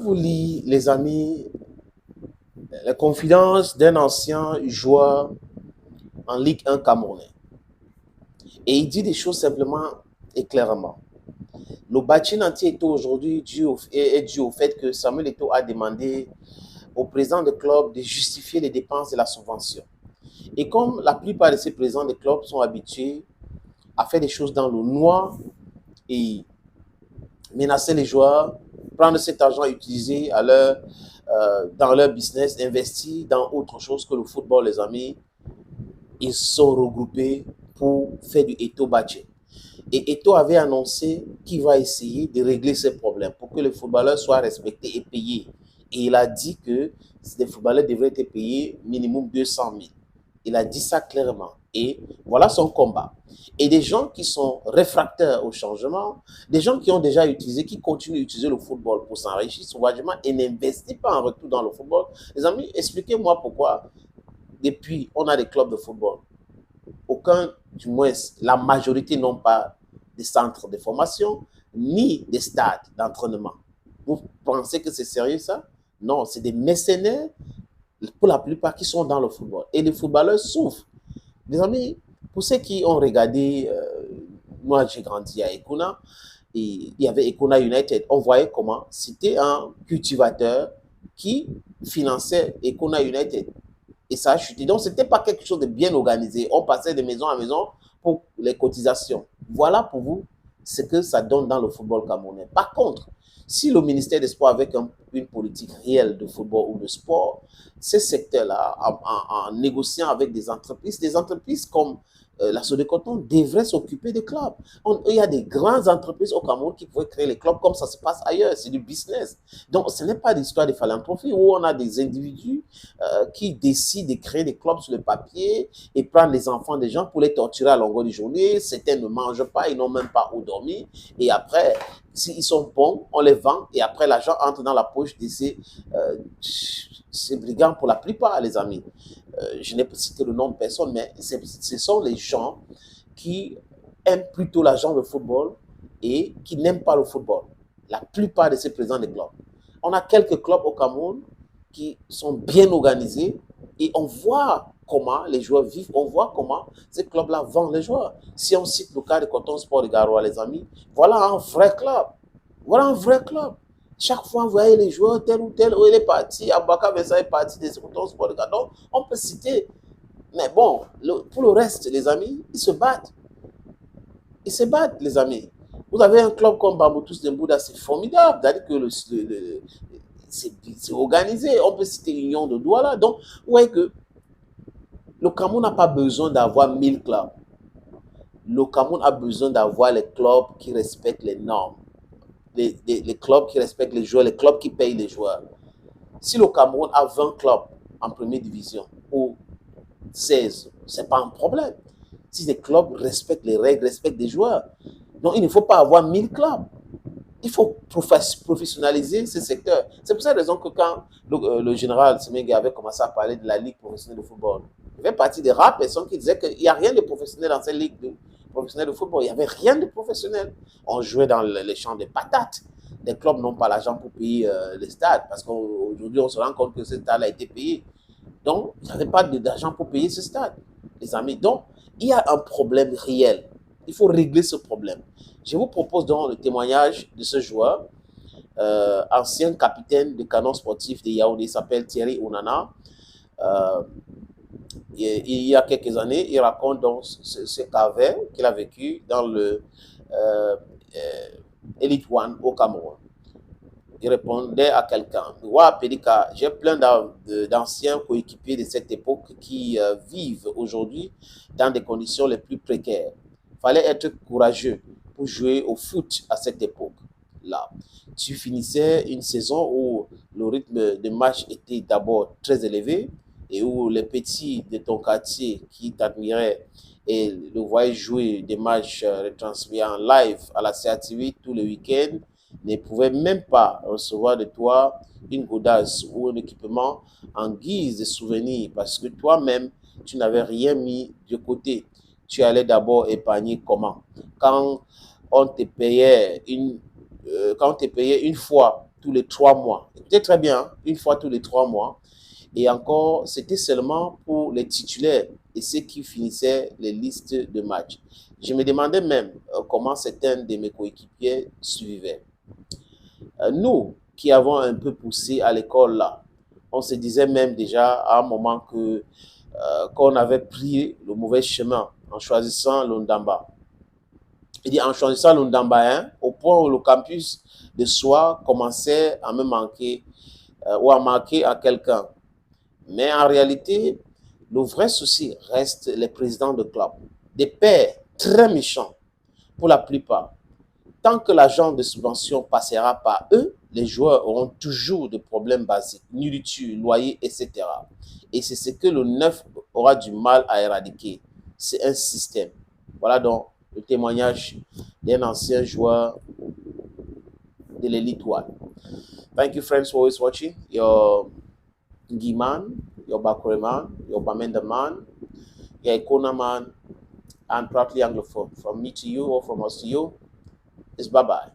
vous lisez, les amis, les confidences d'un ancien joueur en Ligue 1 camerounais. Et il dit des choses simplement et clairement. Le bâtiment entier aujourd'hui est dû au fait que Samuel Eto'o a demandé au président de club de justifier les dépenses de la subvention. Et comme la plupart de ces présidents de clubs sont habitués à faire des choses dans le noir et menacer les joueurs, prendre cet argent utilisé dans leur business, investir dans autre chose que le football, les amis, ils sont regroupés pour faire du Eto'o Badge. Et Eto'o avait annoncé qu'il va essayer de régler ces problèmes pour que les footballeurs soient respectés et payés. Et il a dit que les footballeurs devraient être payés minimum 200 000. Il a dit ça clairement. Et voilà son combat. Et des gens qui sont réfractaires au changement, des gens qui ont déjà utilisé, qui continuent d'utiliser le football pour s'enrichir sauvagement et n'investissent pas en retour dans le football. Les amis, expliquez-moi pourquoi, depuis, on a des clubs de football. Aucun, du moins, la majorité n'ont pas de centres de formation, ni des stades d'entraînement. Vous pensez que c'est sérieux ça? Non, c'est des mercenaires, pour la plupart, qui sont dans le football. Et les footballeurs souffrent. Les amis, pour ceux qui ont regardé, moi j'ai grandi à Ekuna, et il y avait Ekuna United. On voyait comment c'était un cultivateur qui finançait Ekuna United. Et ça a chuté. Donc, ce n'était pas quelque chose de bien organisé. On passait de maison à maison pour les cotisations. Voilà pour vous ce que ça donne dans le football camerounais. Par contre, si le ministère des Sports avait une politique réelle de football ou de sport, ces secteurs-là, en négociant avec des entreprises comme la Sodecoton devrait s'occuper des clubs. Il y a des grandes entreprises au Cameroun qui pourraient créer les clubs comme ça se passe ailleurs. C'est du business. Donc, ce n'est pas l'histoire de philanthropie où on a des individus qui décident de créer des clubs sur le papier et prendre les enfants des gens pour les torturer à longueur de journée. Certains ne mangent pas, ils n'ont même pas où dormir. Et après, s'ils sont bons, on les vend et après, l'argent entre dans la poche de ces brigands pour la plupart, les amis. Je n'ai pas cité le nom de personne, mais ce sont les gens qui aiment plutôt l'argent de football et qui n'aiment pas le football. La plupart de ces présidents de clubs. On a quelques clubs au Cameroun qui sont bien organisés et on voit comment les joueurs vivent, on voit comment ces clubs-là vendent les joueurs. Si on cite le cas de Coton Sport de Garoua, les amis, voilà un vrai club. Voilà un vrai club. Chaque fois, vous voyez les joueurs, tel ou tel, où il est parti, Abaka Vessa est parti de Coton Sport de Garoua. Donc, on peut citer. Mais bon, pour le reste, les amis, ils se battent. Ils se battent, les amis. Vous avez un club comme Bamboutous de Mbouda, c'est formidable. C'est-à-dire que c'est organisé. On peut citer l'Union de Douala. Donc, vous voyez que le Cameroun n'a pas besoin d'avoir 1000 clubs. Le Cameroun a besoin d'avoir les clubs qui respectent les normes. Les clubs qui respectent les joueurs, les clubs qui payent les joueurs. Si le Cameroun a 20 clubs en première division ou 16, ce n'est pas un problème. Si les clubs respectent les règles, respectent les joueurs. Donc, il ne faut pas avoir 1000 clubs. Il faut professionnaliser ce secteur. C'est pour cette raison que quand le général Semengue avait commencé à parler de la Ligue professionnelle de football, il fait partie des rares personnes qui disaient qu'il n'y a rien de professionnel dans cette Ligue professionnelle de football. Il n'y avait rien de professionnel. On jouait dans les champs de patates. Les clubs n'ont pas l'argent pour payer les stades parce qu'aujourd'hui, on se rend compte que ce stade a été payé. Donc, il n'y avait pas d'argent pour payer ce stade, les amis. Donc, il y a un problème réel. Il faut régler ce problème. Je vous propose donc le témoignage de ce joueur, ancien capitaine de canon sportif de Yaoundé, il s'appelle Thierry Onana. Il y a quelques années, il raconte donc ce qu'il a vécu dans le Elite One au Cameroun. Il répondait à quelqu'un, ouais, Pédika, j'ai plein d'anciens coéquipiers de cette époque qui vivent aujourd'hui dans des conditions les plus précaires. Il fallait être courageux pour jouer au foot à cette époque-là. Tu finissais une saison où le rythme de match était d'abord très élevé et où les petits de ton quartier qui t'admiraient et le voyaient jouer des matchs retransmis en live à la CATV tous les week-ends ne pouvaient même pas recevoir de toi une godasse ou un équipement en guise de souvenir parce que toi-même, tu n'avais rien mis de côté. Tu allais d'abord épargner comment? Quand on te payait une fois tous les 3 mois. C'était très bien, hein, une fois tous les 3 mois. Et encore, c'était seulement pour les titulaires et ceux qui finissaient les listes de matchs. Je me demandais même comment certains de mes coéquipiers suivaient. Nous, qui avons un peu poussé à l'école là, on se disait même déjà à un moment que qu'on avait pris le mauvais chemin en choisissant l'Ondamba. Il dit en choisissant l'Ondamba, hein, au point où le campus de soi commençait à me manquer ou à manquer à quelqu'un. Mais en réalité, le vrai souci reste les présidents de club. Des pères très méchants pour la plupart. Tant que l'argent de subvention passera par eux, les joueurs auront toujours des problèmes basiques, nourriture, loyer, etc. Et c'est ce que le neuf aura du mal à éradiquer. C'est un système. Voilà donc le témoignage d'un ancien joueur de l'Elite One. Thank you, friends, for always watching. Your Giman, your Bakure man, your Bamenda man, your Ikona man, and proudly Anglophone. From me to you or from us to you, it's bye-bye.